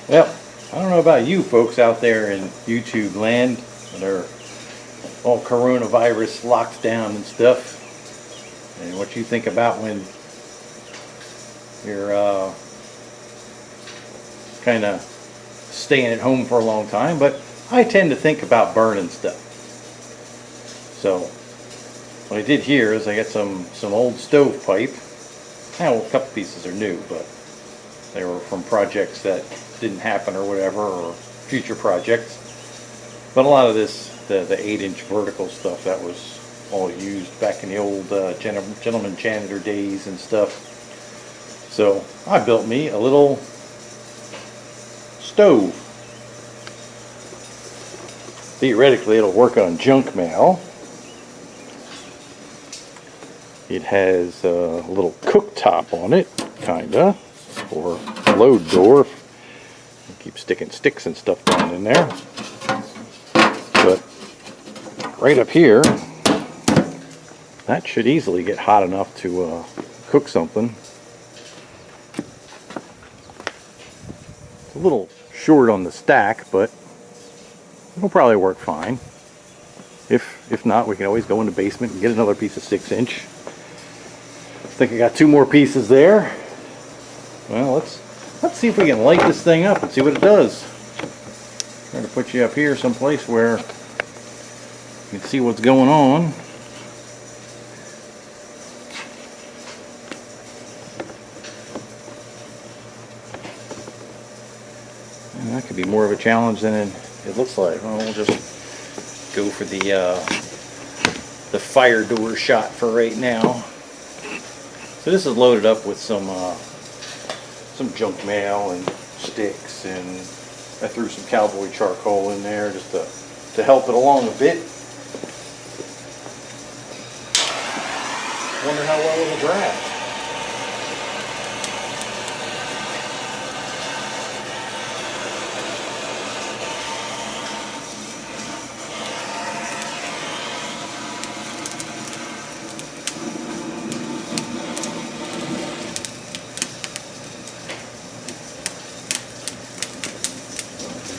Well, I don't know about you folks out there in YouTube land that are all coronavirus locked down and stuff, and what you think about when you're kind of staying at home for a long time, but I tend to think about burning stuff. So what I did here is I got some old stovepipe. Now a couple pieces are new, but they were from projects that didn't happen or whatever, or future projects. But a lot of this, the 8-inch vertical stuff, that was all used back in the old gentleman janitor days and stuff. So I built me a little stove. Theoretically, it'll work on junk mail. It has a little cooktop on it, kinda, or a load door. Keep sticking sticks and stuff down in there. But right up here, that should easily get hot enough to cook something. It's a little short on the stack, but it'll probably work fine. If not, we can always go in the basement and get another piece of 6-inch. I think I got 2 more pieces there. Well, let's see if we can light this thing up and see what it does. Try to put you up here someplace where you can see what's going on. And that could be more of a challenge than it looks like. Well, we'll just go for the fire door shot for right now. So this is loaded up with some junk mail and sticks, and I threw some cowboy charcoal in there just to help it along a bit. Wonder how well it'll draft.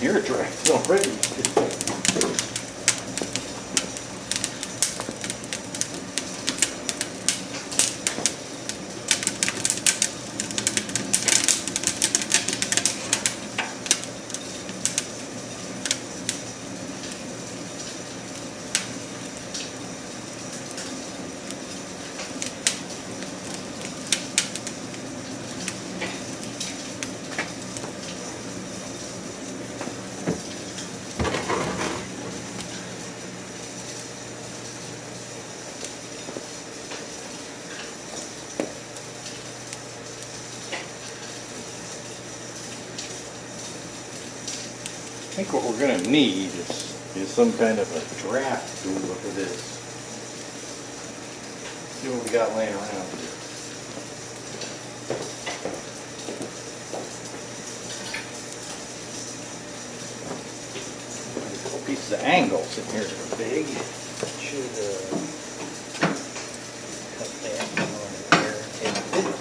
You're drafted already. I think what we're going to need is some kind of a draft tool for this. See what we got laying around here. A couple pieces of angle sitting here that are big. Should cut that on there and fit it.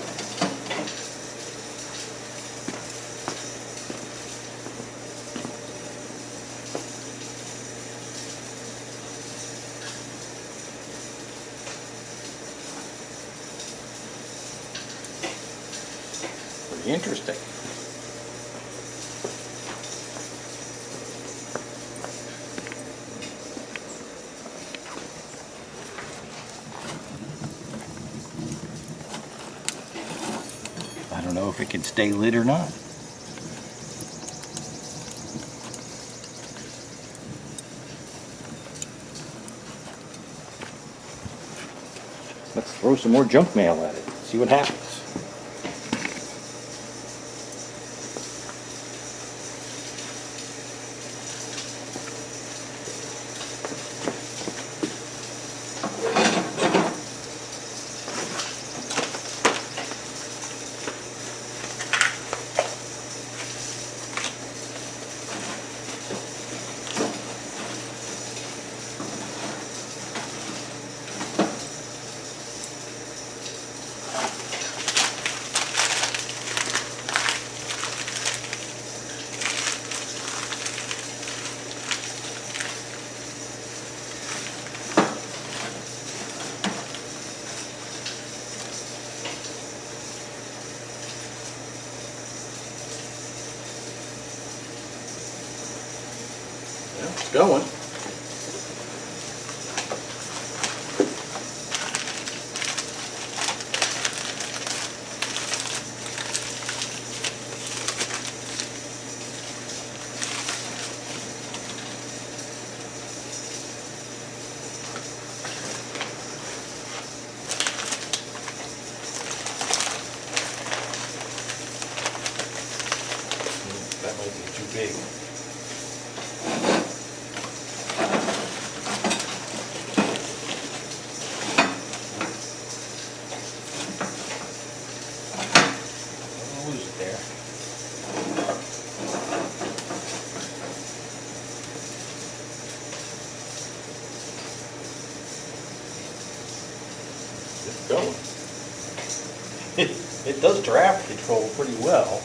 Interesting. I don't know if it can stay lit or not. Let's throw some more junk mail at it, see what happens. It's going. That might be too big. I'll lose it there. It's going. It does draft control pretty well.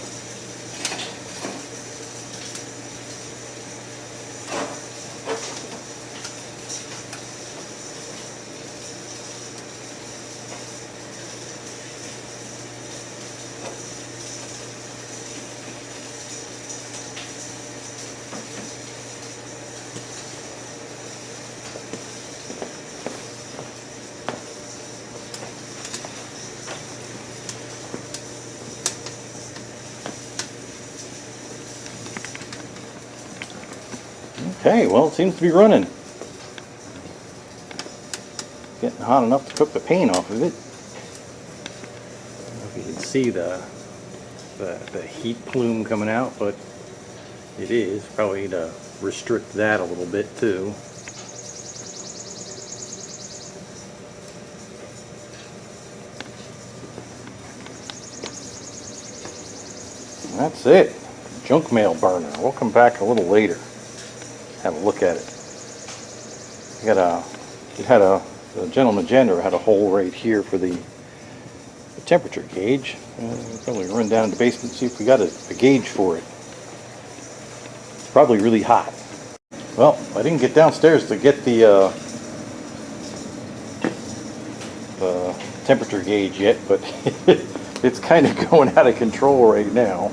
Okay, well, it seems to be running. Getting hot enough to cook the paint off of it. I don't know if you can see the heat plume coming out, but it is. Probably to restrict that a little bit too. And that's it. Junk mail burner. We'll come back a little later. Have a look at it. The gentleman Gender had a hole right here for the temperature gauge. We'll probably run down in the basement and see if we got a gauge for it. It's probably really hot. Well, I didn't get downstairs to get the temperature gauge yet, but it's kind of going out of control right now.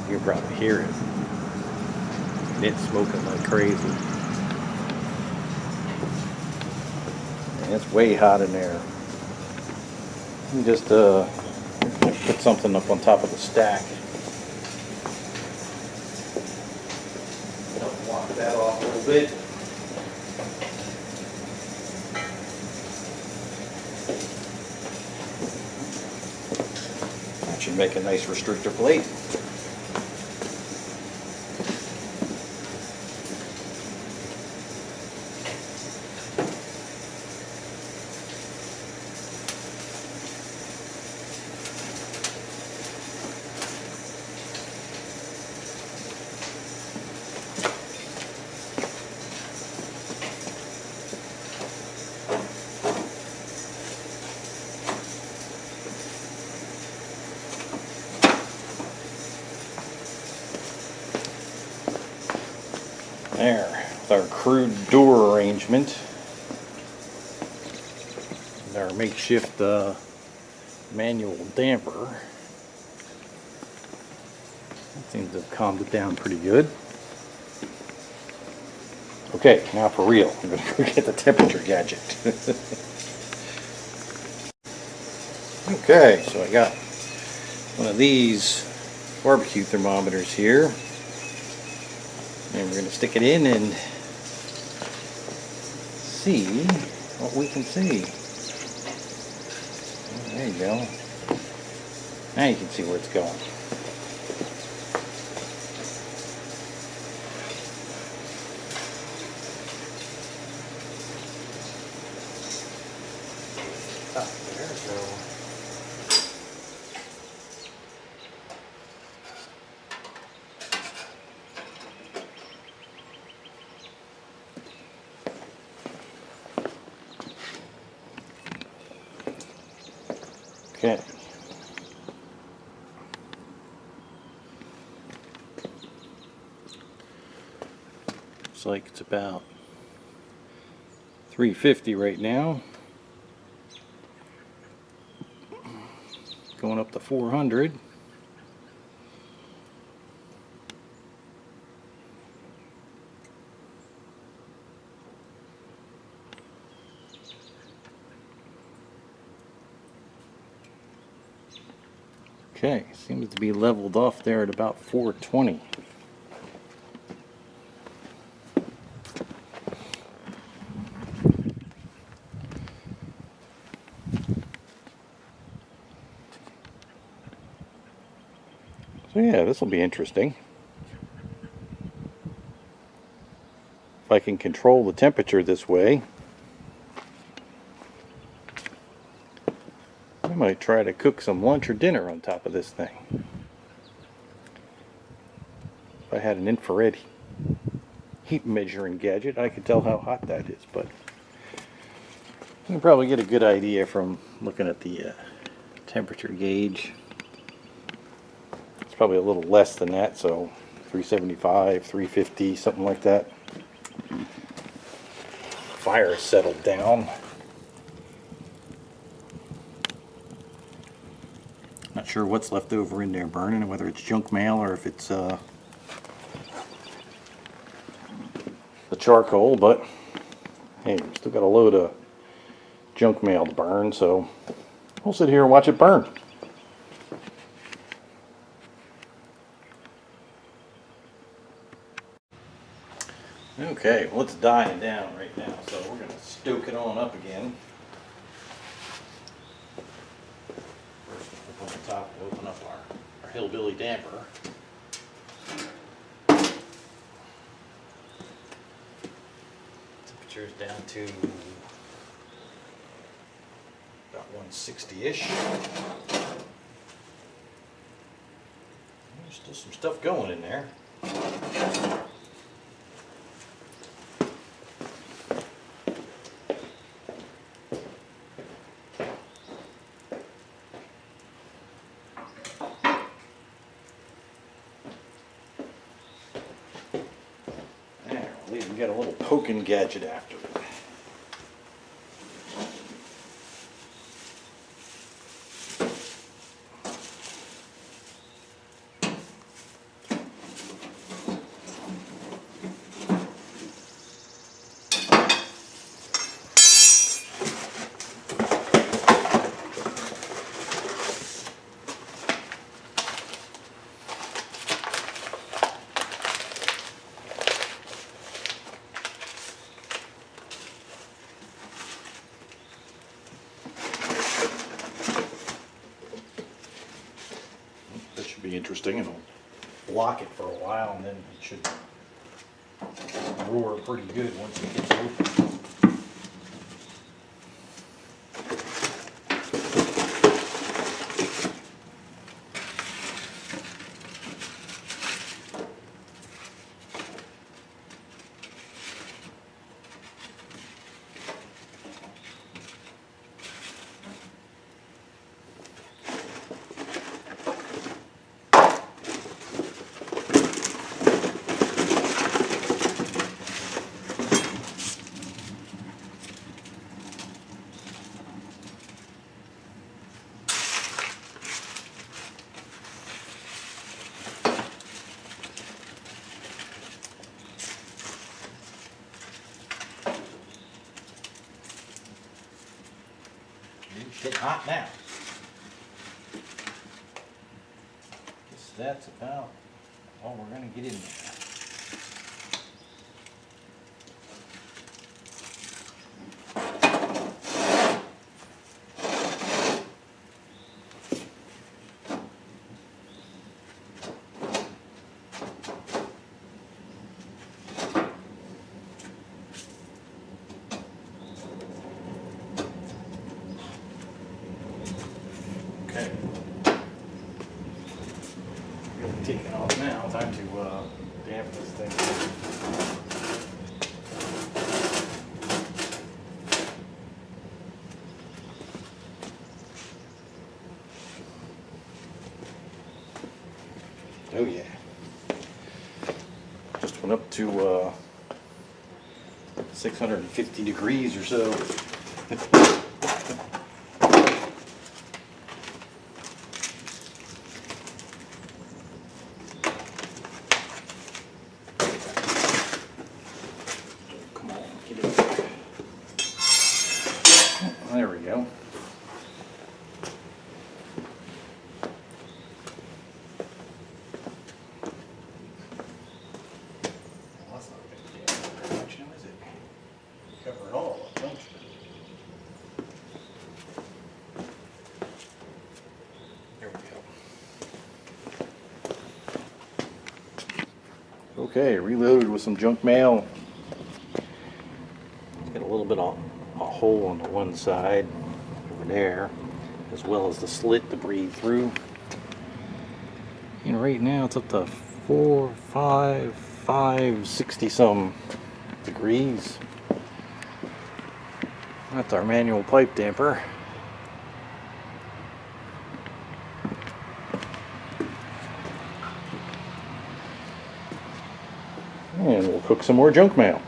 You can probably hear it. It's smoking like crazy. And it's way hot in there. Let me just put something up on top of the stack. Block that off a little bit. That should make a nice restrictor plate. There, with our crude door arrangement. And our makeshift manual damper. That seems to have calmed it down pretty good. Okay, now for real. I'm going to go get the temperature gadget. Okay, so I got one of these barbecue thermometers here. And we're going to stick it in and see what we can see. Oh, there you go. Now you can see where it's going. Oh, there we go. Okay. Looks like it's about 350 right now. Going up to 400. Okay, seems to be leveled off there at about 420. So yeah, this will be interesting. If I can control the temperature this way, I might try to cook some lunch or dinner on top of this thing. If I had an infrared heat measuring gadget, I could tell how hot that is, but you can probably get a good idea from looking at the temperature gauge. It's probably a little less than that, so 375, 350, something like that. Fire has settled down. Not sure what's left over in there burning, whether it's junk mail or if it's the charcoal, but hey, we still got a load of junk mail to burn, so we'll sit here and watch it burn. Okay, well, it's dying down right now, so we're going to stoke it on up again. First, we'll open the top, we'll open up our hillbilly damper. Temperature's down to about 160-ish. There's still some stuff going in there. We got a little poking gadget after it. Be interesting, and I'll lock it for a while, and then it should roar pretty good once it gets open. It's getting hot now. Guess that's about all we're going to get in there. Okay. Really taking off now. Time to dampen this thing. Oh yeah. Just went up to 650 degrees or so. There we go. Okay, reloaded with some junk mail. Got a little bit of a hole on the one side over there, as well as the slit to breathe through. And right now it's up to 60 some degrees. That's our manual pipe damper. And we'll cook some more junk mail.